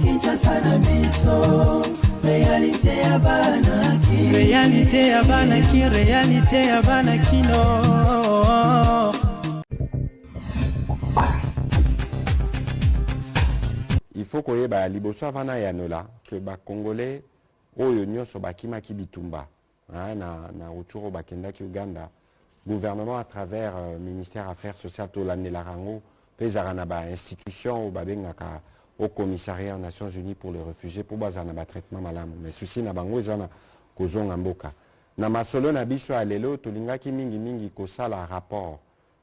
Kinshasa na biso, réalité ya banaki, réalité ya banaki, réalité ya banakino. Il faut que ba liboso avana yanola que ba congolais oyo nyonso bakima ki bitumba na retour bakenda ki Uganda, gouvernement à travers ministère affaires sociales to la rango pezarana ba institution ou babengaka au commissariat aux Nations Unies pour les réfugiés pour bazana ba traitement malamu mais souci na bango ezana kozonga mboka na masolo na biso alelo tolingaki mingi ko sala rapport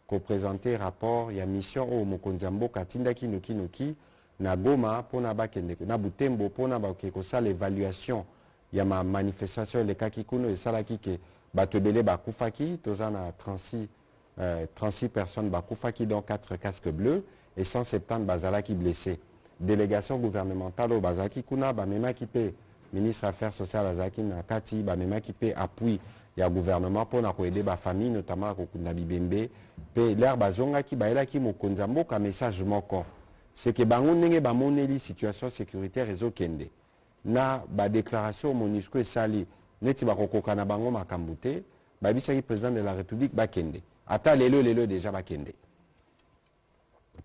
ko présenter rapport ya mission au mokonzi mboka tindaki noki na Goma pona bakende na Butembo pona ba ko sala évaluation ya ma manifestation le kakikuno et sala kike batobele bakufaki tozana 36 personnes bakufaki dont 4 casques bleus et 170 bazalaki blessés. Délégation gouvernementale au Bazaki Kuna, Bamema qui paie, ministre Affaires sociales Bazaki Nakati, Bamema qui paie appui ya gouvernement pour aider la famille, notamment à Kokunda Bibembe, paie l'air Bazonga qui baila qui mokonzambo ka message moko. C'est que bango nenge ba moneli situation sécuritaire réseau kende. Na ba déclaration MONUSCO et sali, neti ba kokoka na bango makambute, ba bisaki président de la République ba kende. Ata lelo déjà ba kende.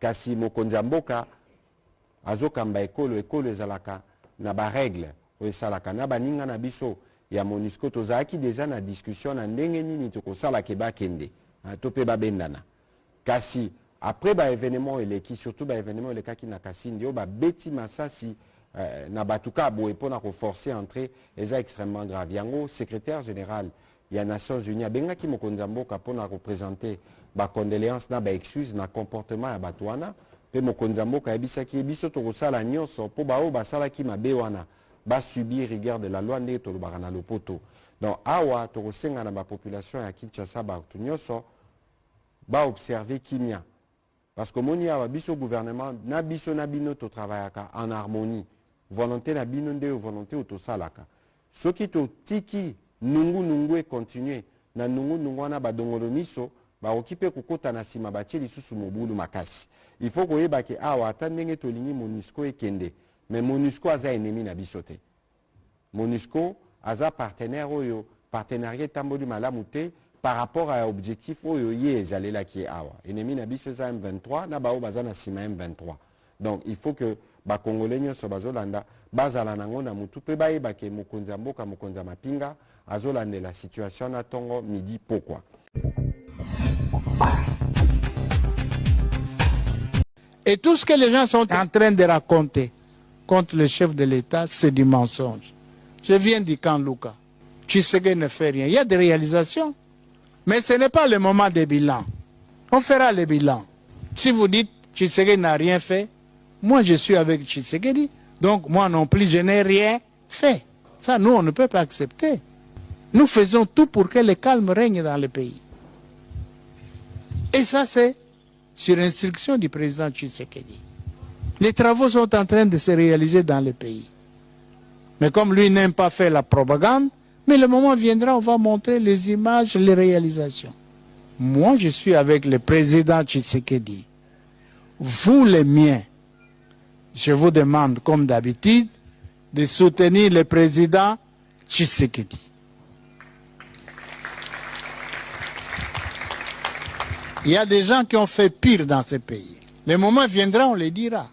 Kasi mokonzambo ka azokamba ekolo ezalaka na ba règle o esalaka na baninga na biso ya MONUSCO tozaki déjà na discussion na ndenge nini tokosala ke bakende to pe babendana kasi après ba événement eleki surtout ba événement elekaki na Kasindi o ba beti masasi na batuka boye pona ko forcer entrer eza extrêmement grave yango secrétaire général ya Nations Unies bengaki mokonzi mboka pona ko présenter ba condoléances na ba excuse na comportement ya batwana pe mokonzi mboka ebisaki ebiso tokosala nyonso po bao basalaki mabe wana ba subir rigueur de la loi nde tolobaka na lopoto. Donc awa tokosenga na ba population ya Kinshasa ba nyonso ba observer kimia parce que moni awa biso gouvernement na biso na bino to travaillaka en harmonie volonté na bino nde volonté otosalaka soki to tiki nungu et continuer na nungu wana badongolo miso ba okipe kokota na sima batie lisusu mobulu makasi. Il faut que yebake awa ata ndenge tolingi MONUSCO ekende mais MONUSCO aza ennemi na biso te. MONUSCO aza partenaire oyo partenariat tamboli malamu te par rapport à objectif oyo ye ezalela ki awa. Ennemi na biso za M23 na bao baza na sima M23. Donc il faut que ba congolais nyonso bazolanda bazala nango na mutu pe bayebake mokonzi mboka mokonzi mapinga azolande la situation na tongo midi pourquoi. Et tout ce que les gens sont en train de raconter contre le chef de l'État, c'est du mensonge. Je viens du camp Luka. Tshisekedi ne fait rien. Il y a des réalisations. Mais ce n'est pas le moment des bilans. On fera les bilans. Si vous dites Tshisekedi n'a rien fait, moi je suis avec Tshisekedi. Donc moi non plus, je n'ai rien fait. Ça, nous, on ne peut pas accepter. Nous faisons tout pour que le calme règne dans le pays. Et ça, c'est sur instruction du président Tshisekedi. Les travaux sont en train de se réaliser dans le pays. Mais comme lui n'aime pas faire la propagande, mais le moment viendra, on va montrer les images, les réalisations. Moi, je suis avec le président Tshisekedi. Vous, les miens, je vous demande, comme d'habitude, de soutenir le président Tshisekedi. Il y a des gens qui ont fait pire dans ce pays. Le moment viendra, on les dira.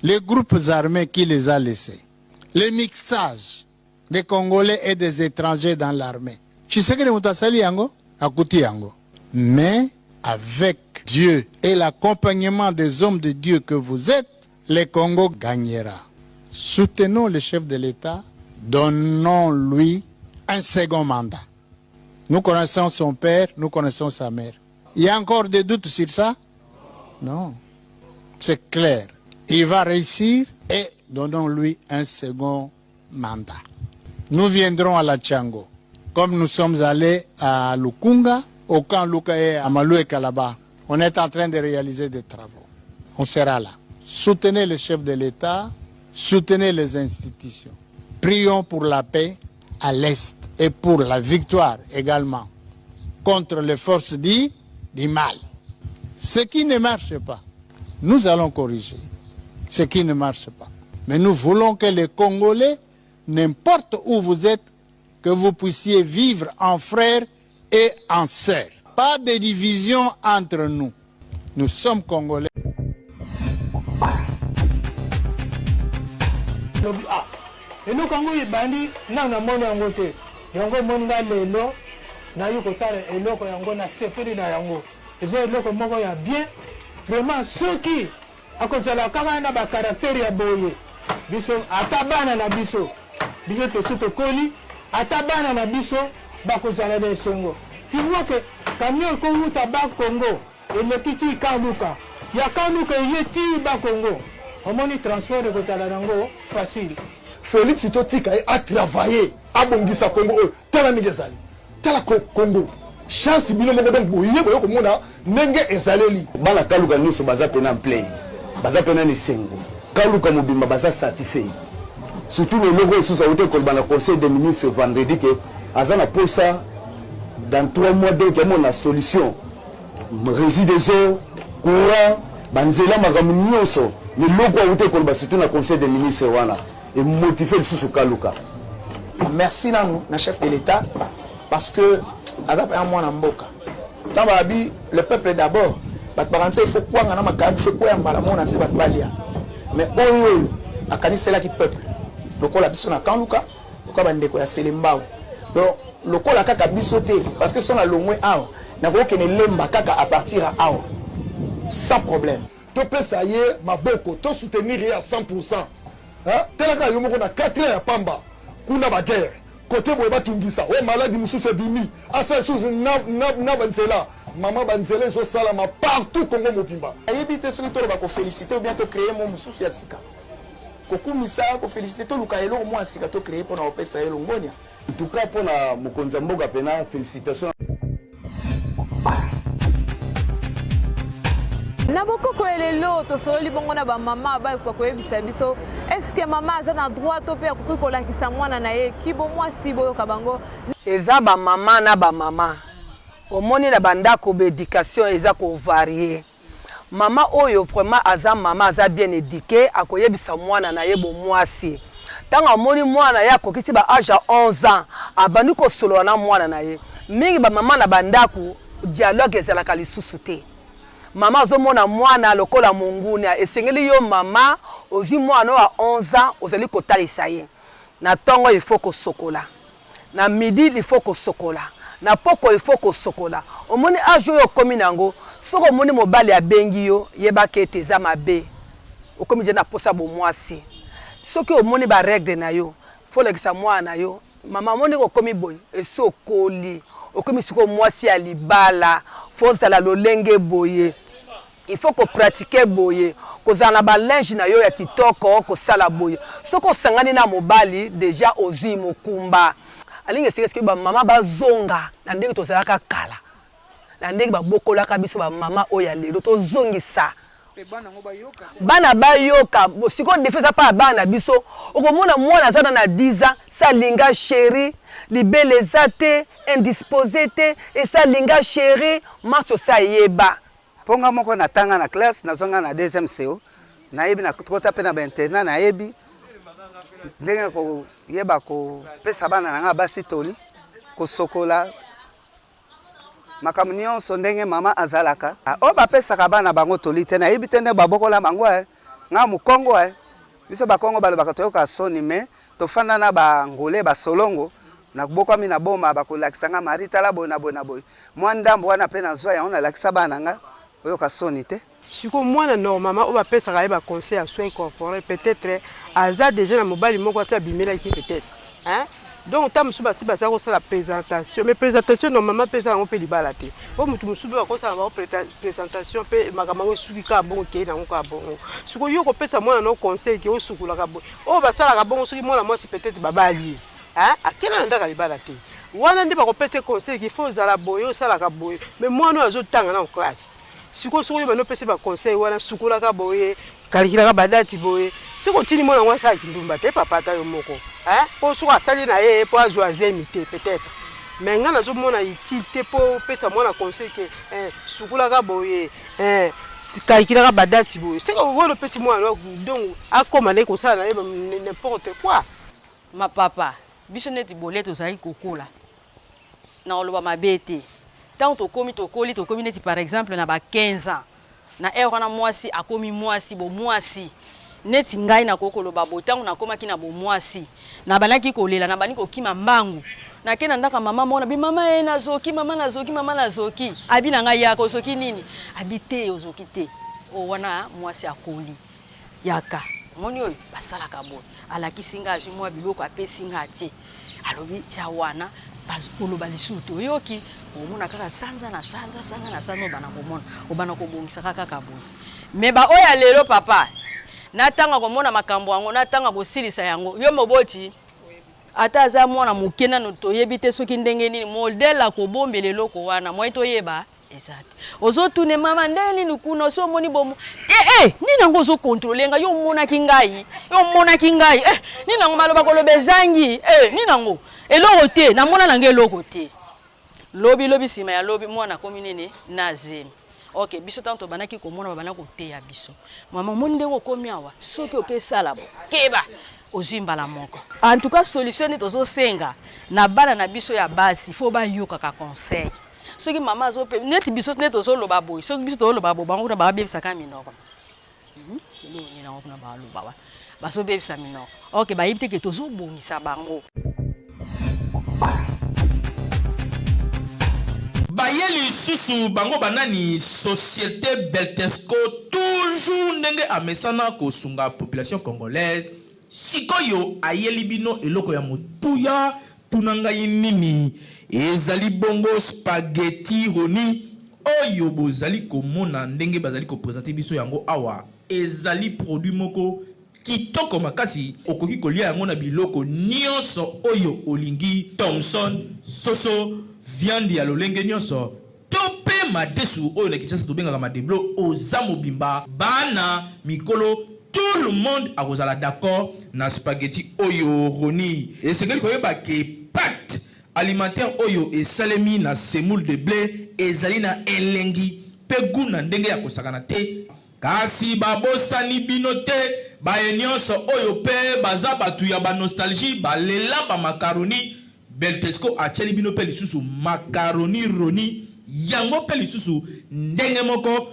Les groupes armés qui les a laissés. Le mixage des Congolais et des étrangers dans l'armée. Tshisekedi Mutasali yango, akuti yango. Mais avec Dieu et l'accompagnement des hommes de Dieu que vous êtes, le Congo gagnera. Soutenons le chef de l'État, donnons-lui un second mandat. Nous connaissons son père, nous connaissons sa mère. Il y a encore des doutes sur ça? Non. C'est clair. Il va réussir et donnons-lui un second mandat. Nous viendrons à la Tchango. Comme nous sommes allés à Lukunga, au camp Luka et à Malou et Kalaba. On est en train de réaliser des travaux. On sera là. Soutenez le chef de l'État, soutenez les institutions. Prions pour la paix à l'Est et pour la victoire également contre les forces du mal. Ce qui ne marche pas, nous allons corriger. Ce qui ne marche pas. Mais nous voulons que les Congolais, n'importe où vous êtes, que vous puissiez vivre en frères et en sœurs. Pas de division entre nous. Nous sommes Congolais. Et nous, quand nous bandi, na moni yango te. Yango moni na lelo, na yuko tare eloko yango na sepeli na yango. Ezo eloko moko ya bien. Vraiment ceux qui akozala kaka na ba caractère ya boye. Biso atabana na biso. Biso te soto koli, atabana na biso bakozala de sengo. Tu vois que camion ko uta ba Congo, et kiti kaluka. Ya kaluka yeti ba Congo. Omoni transfert de kozala nango facile. Félix Totika a travaillé à Bongisa Congo, tala nigezali, tala Congo. Chance bino moko donc boye boye ko mona nenge ezaleli. Bana kaluka nyonso baza pena play. Baza pena ni sengo. Kaluka mobimba baza certifié. Surtout le logo sous auto kolba na conseil des ministres vendredi que azana posa dans 3 mois donc il y a une solution. Résidence, courant, banzela magamu nyonso. Le logo auto kolba surtout na conseil des ministres wana. Et motiver le sous-Kaluka. Merci na chef de l'État parce que Azap est un mois en Mboka. Tant le peuple d'abord. Il faut quoi on a ma faut quoi on a c'est mais oh a c'est là qui peuple. Donc on a besoin na Kaluka, pourquoi bande ko ya Selembao. Donc le ko la kaka bisoté parce que son a longwe a na ko kene lemba kaka à partir à a sans problème. To peut ça y est ma boko to soutenir à 100%. Telaka yomoko na 4 ans ya pamba kuna ba guerre côté boye batungisa o maladi mususu bimi asa susu na banzela mama banzela so salama partout Congo mobimba ayebite soki to ba ko féliciter ou bien to créer mon mususu ya sika kokumisa ko féliciter to luka elo mo sika to créer pour na opesa elo ngonia en tout cas pour na mokonza mboga pena félicitations. Na boko ko elelo to soli bongo na ba mama ba ko yebisa biso est-ce que maman a na droit to pe ko ko la kisa mwana na ye ki bo mwasi boyo kabango eza ba mama na ba mama omoni na banda ko be éducation eza ko varier mama oyo vraiment aza mama aza bien éduqué akoyebisa mwana na ye bo mwasi tanga omoni mwana ya ko kiti ba âge 11 ans abandi ko solo na mwana na ye mingi ba mama na banda ko dialogue ezala ka lisusu te. Maman zomona mwana lokola munguni esengeli yo mama ozi mwana wa 11 ans ozali kotalisa ye na tongo il faut ko sokola na midi il faut ko sokola na poko il faut ko sokola omoni ajo yo komi nango soko moni mobali abengi yo yeba kete za mabe okomi je na posa bo mwasi soki omoni ba règle na yo faut lekisa mwana yo mama moni ko komi boy eso koli okomi siko mwasi alibala faut zala lolenge boye il faut ko pratiquer boye ko zala ba linge na yo ya kitoko ko sala boye soko sangani na mobali déjà ozi mokumba alinge sike ba mama bazonga na ndenge to zala ka kala na ndenge ba bokola ka biso ba mama oya lelo to zongisa bana bayoka siko defesa pa bana biso okomona mwana zana na 10 ans sa linga chéri libele zate indisposé te et sa linga chéri maso sa yeba ponga moko na tanga na classe na zonga na deuxième CO na yebi na kota pe na internat na yebi ndenge ko yeba ko pesa bana na nga basi toli ko sokola makambo nyonso ndenge mama azalaka o bapesaka bana bango toli te na yebi te nde babokola bango nga mukongo biso bakongo balobaka toyoka soni me tofanda na bangole basolongo na bokwami na boma bakolakisa nga mari tala boye na boye na boye mwa ndambo wana pe na zwa yango nalakisa bana nga oyoka soni te siko mwana normalement o bapesaka ye ba conseil à soins incorporés peut-être aza déjà na mobali moko ata bimelaki peut-être hein. Donc, tu as la présentation. Mais présentation, normalement, tu as fait libala. Tu as fait présentation, tu as fait bon qui est dans le bon. Ce que tu as fait, c'est conseil qui est sur la bon. Oh, bah ça, la bon, c'est peut-être babali. Hein? À quel endroit tu as libala? Wana ndi ba kopesa conseil qu'il faut za la boyo ça la ka boyo mais moi no azo tanga na classe siko siko ba no pesa ba conseil wana sukula ka boye kalikila ka badati boye siko tini mona wasa kindumba te papa ta yo moko hein pour so asali na ye pour azo azemité peut-être mais nga nazomona utilité mpo pesa mwana conseil ke sukulaka boye kaikilaka badati boye seka okola opesi mwana donc akoma naye kosala na ye n'importe quoi. Mapapa biso neti bolet tozali kokola na oloba mabe te tant tokomi neti par exemple na ba 15 ans na ere wana mwasi akomi mwasi bo mwasi neti ngai na kokoloba botango na komaki na bo mwasi na banaki kolela na bani kokima mbangu na kena ndaka mama mona bi mama nazoki mama nazoki abi na ngai yako zoki nini abi te ozoki te o wana mwasi akoli yaka moni oyo basalaka bon alakisi nga azwi mwa biloko apesi nga tie alobi tia wana bazoloba lisusu toyoki omona kaka sanza na sanza obana komona obana kobongisa kaka boye me ba oya lelo papa natanga komona makambo yango natanga kosilisa yango yo moboti ata aza mwana moke nano toyebi te soki ndenge nini modele akobombela eloko wana moi toyeba ezate ozotune mama ndenge nini kuna so omoni bomo nini yango ozokontrole nga yo omonaki ngai nini yango maloba koloba ezangi nini yango eloko te namona nange eloko te lobi nsima ya lobi mwana komi nene na zemi ok biso tanto banaki komona babana koteya biso mama moni ndenge okomi awa soki okesala bo keba ozwi mbala moko en tout cas solution neti ozosenga na bana na biso ya basi fo bayokaka conseil soki mama azope neti biso neti ozoloba boye soki biso tozoloba boye bango kuna babebisaka minoko elongo kuna baloba wa bazobebisa minoko ok bayebi te ke tozobongisa bango bayeli susu bango banani société Beltesco toujours ndenge amesana kosunga population congolaise sikoyo ayeli bino eloko ya motuya tunanga nini ezali bongo spaghetti roni oyo bozali komona ndenge bazali ko présenter biso yango awa ezali produit moko kitoko makasi okoki kolia yango na biloko nyonso oyo olingi Thomson soso viande ya lolenge nyonso tope madesu oyo na Kinshasa tobengaka madeblo oza mobimba bana mikolo tout le monde a kozala d'accord na spaghetti oyo roni esengeli koyeba ke pâte alimentaire oyo esalemi na semoule de blé ezali na elengi pe guna ndenge ya kosakana te kasi babosani bino te baye nyonso oyo pe baza batu ya ba nostalgie balela ba macaroni Beltesco acheli bino pe lisusu macaroni roni yango pe lisusu ndenge moko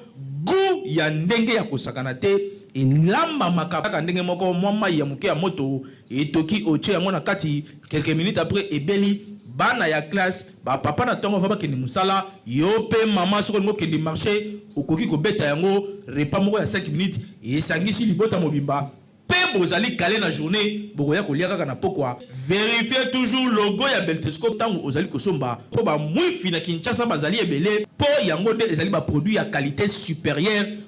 gu ya ndenge ya kosakana te elamba makaka ndenge moko mwa ya muke ya moto etoki oche yango na kati quelques minutes après ebeli bana ya classe ba papa na tongo va bakende musala yo pe mama soko ngo kende marché okoki ko beta yango repas moko ya 5 minutes esangisi libota mobimba pe bozali calé na journée bokoya kolia kaka na pokwa vérifiez toujours logo ya Beltesco tango ozali kosomba po ba mwifi na Kinshasa bazali ebele po yango de ezali ba produit ya qualité supérieure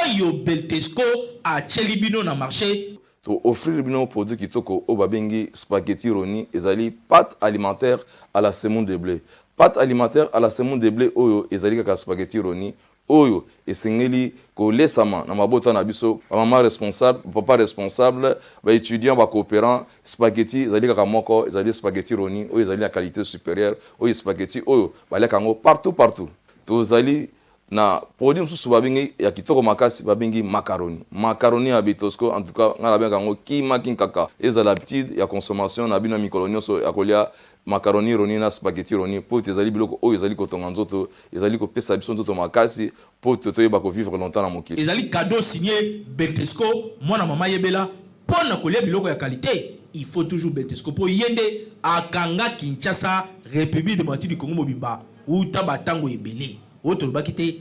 oyo Beltesco a chelibino na marché to offrir bino produit kitoko o babengi spaghetti roni ezali pâte alimentaire à la semoule de blé pâte alimentaire à la semoule de blé oyo ezali kaka spaghetti roni oyo esengeli kolesama na mabota na biso maman responsable papa responsable ba étudiant ba coopérant spaghetti ezali kaka moko ezali spaghetti roni oyo ezali la qualité supérieure oyo spaghetti oyo baleka ngo partout tozali na produit msusu babingi ya kitoko makasi babingi macaroni ya Beltesco en tout cas ngala benga ngo kimaki kaka eza l'habitude ya consommation na bino mikolo nyonso ya kolia macaroni roni na spaghetti roni po ezali biloko oyo ezali kotonga nzoto ezali kopesa biso nzoto makasi po toyeba ko vivre longtemps na mokili ezali cadeau signé Beltesco mwana mama yebela pona kolia biloko ya qualité il faut toujours Beltesco po yende akanga Kinshasa République démocratique du Congo mobimba uta batango ebele autre bakité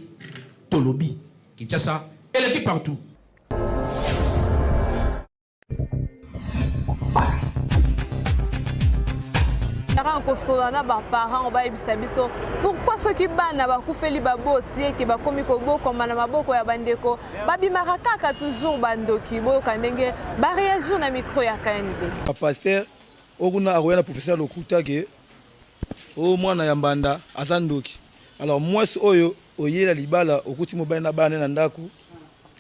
Tolobi Kinshasa et l'équipe partout. Kosolana ba parents ba ebisa biso pourquoi soki bana bakufeli baboti eke bakomi kobokoma na maboko ya bandeko babimaka kaka toujours bandoki boyoka ndenge bareagir na micro ya KNB pasteur okuna akoya na professeur lokuta ke o mwana ya mbanda azandoki alors mwasi oyo oyela libala okuti mobali na bana na ndako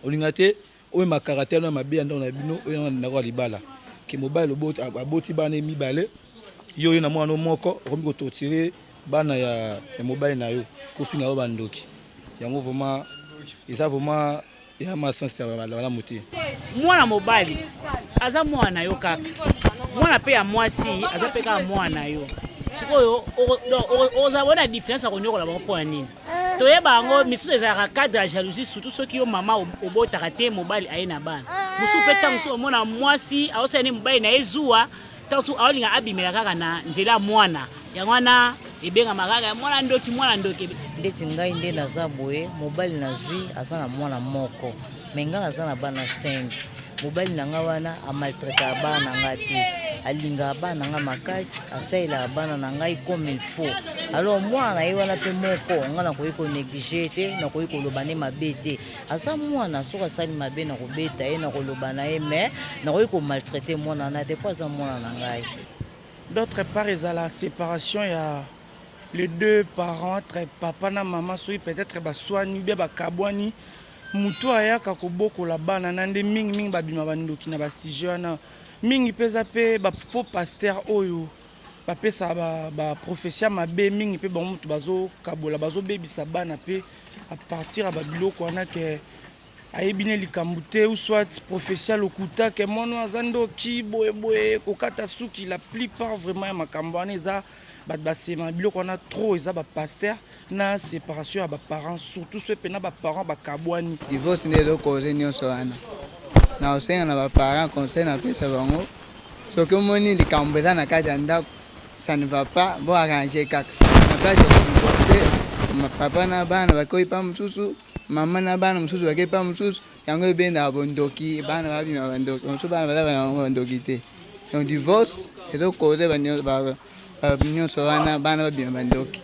olinga te oyo makaratere na mabe ndako na bino oyo na ndako libala ke mobali loboti aboti bana mibale yo na mwana moko okomi ko totire bana ya mobile na yo kofi na yo bandoki yango vraiment eza vraiment ya masansi ya bala muti mwana mobali aza mwana yo kaka mwana pe ya mwasi aza pe kaka mwana yo sikoyo ozabona différence akonyokola bango mpo ya nini toyeba yango misusu ezalaka cadre ya jalousie surtout soki yo mama obotaka te mobali aye na bana mosusu mpe ntango mosusu omona mwasi aosala ne mobali na ye zuwa ntango mosusu aolinga abimela kaka na nzela ya mwana yango wana ebengama kaka mwana ndoki ndeti ngai nde naza boye mobali nazwi aza na mwana moko me ngai aza na bana 5 mobali na ngai wana amaltraitaka bana na ngai te alingaka bana na ngai makasi asalelaka bana na ngai comme il faut alors mwana na ye wana mpe moko ngai nakoki konéglige te nakoki koloba ne mabe te aza mwana soki asali mabe na kobeta ye na koloba na ye mais nakoki komaltraite mwana na te mpo aza mwana na ngai. D'autre part, il y a la séparation, il y a les deux parents, papa et maman, peut-être soigné, bien kabwani, muto ayaka koboko la bana nande ming babima bandoki na basijana ming peza pe ba faux pasteur oyo ba pesa ba professeur mabe ming pe ba mutu bazo kabola bazo bebisa bana pe à partir ba biloko wana ke ayebine likambute ou soit professeur lokuta ke mono azando ki boye kokata suki la plupart vraiment makambo wana eza bat basema biloko wana trop eza ba pasteur na séparation ya ba parents surtout ceux pena ba parents ba kabwani divorce ne do cause nyonso wana na osenga na ba parents conseil na pesa bango soki omoni likambo eza na kati ya ndako ça ne va pas bon arranger kaka na place ya divorce papa na bana bakoyi pa mususu mama na bana mususu bakoyi pa mususu yango ebenda bondoki bana babima bandoki mususu bana bala bandoki te donc divorce edo cause banyo ba nyonso wana bana babima bandoki.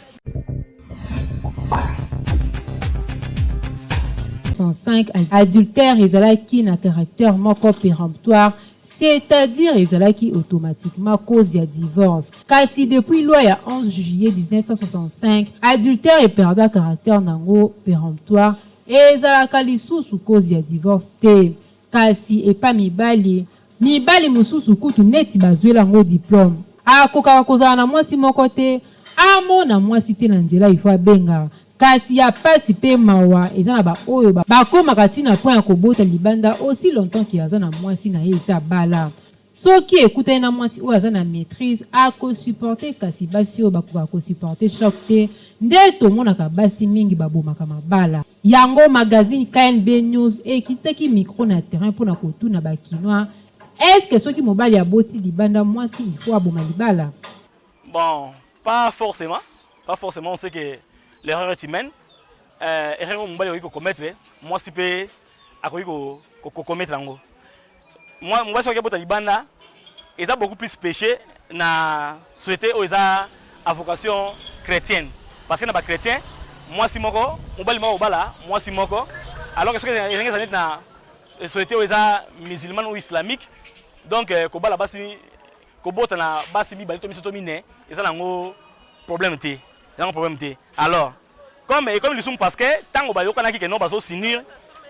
5 adultère ezalaki na caractère moko péremptoire, c'est-à-dire ezalaki automatiquement cause ya divorce. Kasi depuis loi ya 11 juillet 1965, adultère eperda caractère nango péremptoire ezalaka lisusu cause ya divorce te. Kasi epa mibali mususu kutu neti bazwela ngo diplôme akokaka kozala na mwasi moko te amona mwasi te na nzela ifo abenga. Kasi ya pasi pe mawa eza na ba oyo bakomaka ntina point ya kobota libanda aussi longtemps ki aza na mwasi na ye esa bala. Soki ekutani na mwasi oyo aza na maîtrise akosupporte kasi basi oyo bakoka kosupporte choc te nde tomonaka basi mingi babomaka mabala. Yango magazine KNB News ekitisaki micro na terrain mpona kotuna bakinois. Est-ce que soki mobali aboti libanda mwasi il faut aboma libala? Bon, pas forcément, on sait que l'erreur est humaine. Erreur mobali oyi ko commettre, moi si pe akoyi ko commettre ngo. Moi soki abota libanda, eza beaucoup plus péché na souhaiter aux à vocation chrétienne. Parce que na ba chrétien, moi si moko, mobali moko bala, moi si moko, alors que ce que les na souhaiter aux musulmans ou islamiques. Donc kobala basi kobota na basi mi balito misoto mine eza nango problème te. Alors comme le soum parce que tango ba yokana ki ke no bazo sinir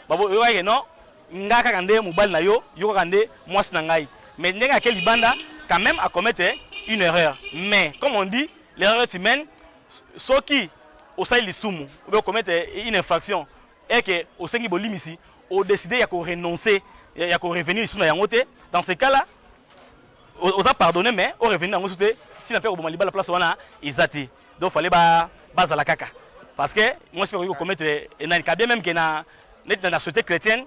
babo yo ke no ngaka kande mobali na yo yoko kande mwasi na ngai. Mais ndenga ke libanda quand même a commettre une erreur. Mais comme on dit l'erreur est humaine, soki osali lisumu ou commettre une infraction et que osengi bolimisi o décider ya ko renoncer ya ko revenir lisumu ya ngote. Dans ce cas-là, on a pardonné, mais on revient dans le côté. Si on a fait la place, on a isati. Donc il fallait baser la caca. Parce que moi, je peux commettre bien même que dans la société chrétienne,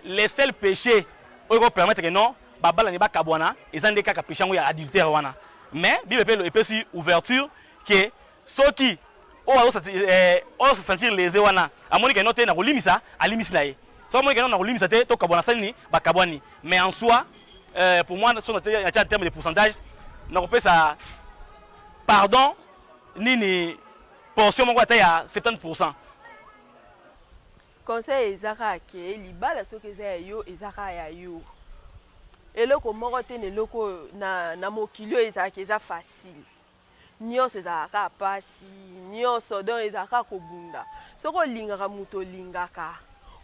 les seuls péchés qui permettent que non, babala n'est pas kabwana, ils ont des cas péchés ou adultère wana. Mais Bible peut aussi ouverture que ceux qui ont se sentir lésés wana, à mon avis, noté na limisa, à limisa nae. Mais en soi, pour moi, en termes de pourcentage, on peut ça pardon, ni portion à 70%. Conseil ezaka ke libala soki eza yo ezaka ya yo. Eloko moko te eloko na mokili ezaka eza facile. Nyonso ezaka pasi, nyonso don ezaka kobunda. Soko lingaka muto lingaka.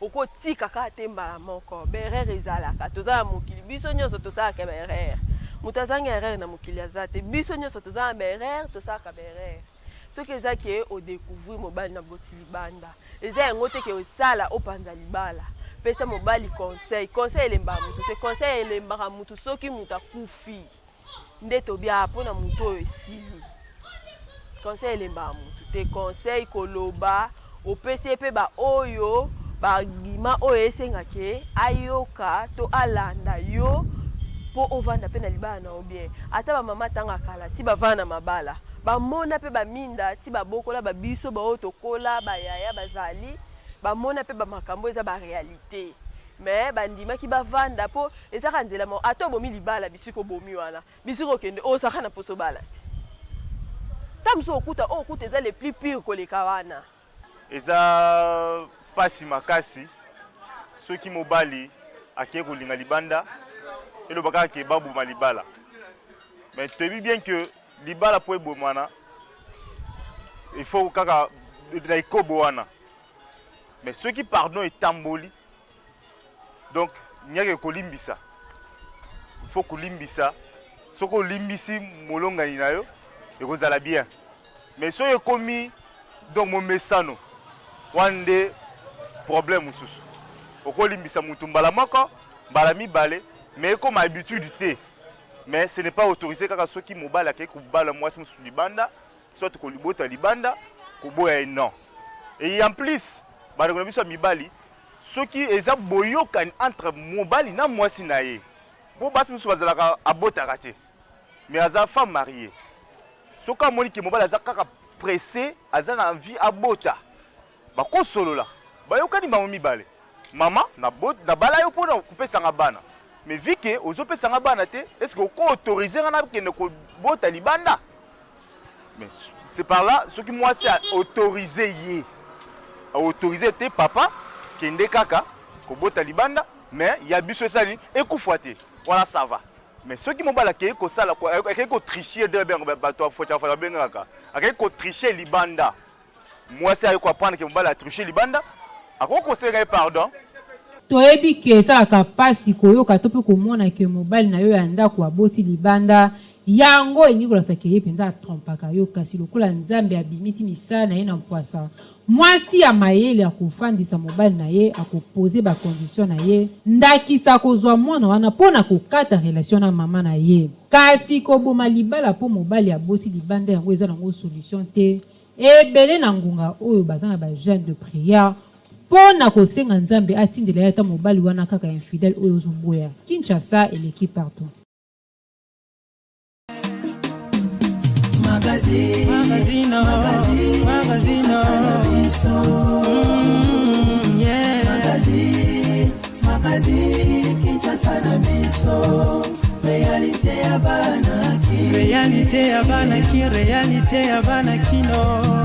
Oko tika ka temba moko berere ezalaka tozala mokili biso nyonso tosalaka berere mutazanga erreur na mokili azate biso nyonso tozanga berere tosaka berere soki eza ke odécouvrir mobali na boti libanda eza yango te ke osala opanza libala pesa mobali conseil elemba mutu te conseil elembaka mutu soki mutu akufi nde tobia mpona mutu oyo esili conseil elemba mutu te conseil koloba opesi pe ba oyo bagima oyo esengake ayoka to alanda yo po ovanda pe na libala na bien ata ba mama tanga kala ti bavana mabala bamona pe baminda ti babokola babiso ba otokola bayaya bazali bamona pe bamakambo eza ba réalité mais bandima ki bavanda po ezaka nzela mo ata bomi libala bisiko bomi wana bisiko kende osaka na poso bala ti tamso okuta eza le plus pire koleka wana eza pasi makasi soki mobali ake kolinga libanda elobaka ke babuma libala mais toyebi bien que libala po ebomana il faut kaka na ikobo wana mais soki pardon etamboli donc nyake kolimbisa il faut kolimbisa soki olimbisi molongani na yo ekozala bien mais soki ekomi donc momesano wana nde problème mosusu okolimbisa mutu mbala moko mbala mibale mais comme habitude te mais ce n'est pas autorisé kaka soki mobali akei kobala mwasi mosusu libanda soit kolibota libanda koboya non et en plus bandeko na biso ya mibali soki eza boyokani entre mobali na mwasi na ye po basi mosusu bazalaka abotaka te mais aza femme mariée soki amoni ke mobali aza kaka pressé aza na envie abota bakosolola bayokani bango mibale mama na bala yo mpona kopesanga bana mais vu que ozopesanga bana te est-ce que oko autorisé ngana kende kobota libanda mais c'est par là ce qui moi c'est autorisé ye autorisé te papa kende kaka kobota libanda mais ya biso esali ekufa te voilà ça va mais ce qui mobala ke ko sala ko tricher de ben bato focha fa bengaka akay ko tricher libanda moi c'est ayo ko apprendre que mobala tricher libanda ako conseiller pardon toyebi ke esalaka pasi koyoka to mpe komona ke mobali na yo ya ndako aboti libanda yango elingi kolasaka ye mpenza atrompaka yo kasi lokola nzambe abimisi misala na ye na mpwasa mwasi ya mayele akofandisa mobali na ye akopose bakondition na ye ndakisa kozwa mwana wana mpona kokata relation na mama na ye kasi koboma libala mpo mobali aboti libanda yango eza nango solution te ebele na ngunga oyo baza na bajeune de prière pona kosenga nzambe atindela ya ta mobali wana kaka infidèle oyo ozomboya Kinshasa eleki partout Magazine Kinshasa na biso réalité ya bana ki réalité ya bana kino